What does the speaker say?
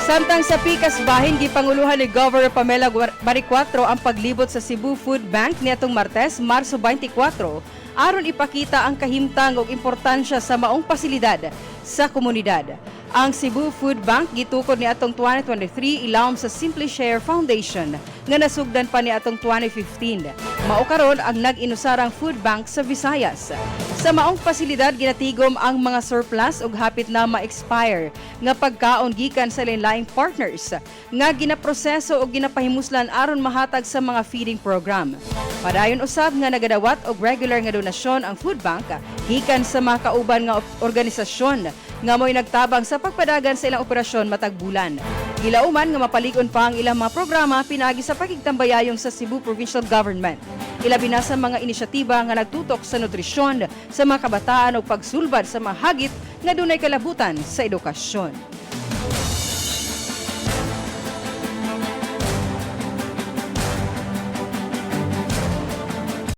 Samtang sa pikas bahin, gipanguluhan ni Governor Pamela Baricuatro ang paglibot sa Cebu Food Bank niadtong Martes, Marso 24, aron ipakita ang kahimtang ug importansya sa maong pasilidad sa komunidad. Ang Cebu Food Bank gitukod niadtong 2023 ilawom sa Simply Share Foundation nga nasugdan pa niadtong 2015. Mao karon ang nag-inusarang food bank sa Visayas. Sa maong pasilidad ginatigom ang mga surplus ug hapit na ma-expire nga pagkaon gikan sa lain-laing partners nga ginaproseso ug ginapahimuslan aron mahatag sa mga feeding program. Padayon usab nga nagadawat og regular nga donasyon ang food bank gikan sa mga kauban nga organisasyon nga mo'y nagtabang sa pagpadagan sa ilang operasyon matag bulan. Gilauman nga mapalig-on pa ang ilang mga programa pinagi sa pakigtambayayong sa Cebu Provincial Government. Ilabi na sa mga inisyatiba nga nagtutok sa nutrisyon sa mga kabataan o pagsulbad sa mga hagit nga dunay kalabutan sa edukasyon.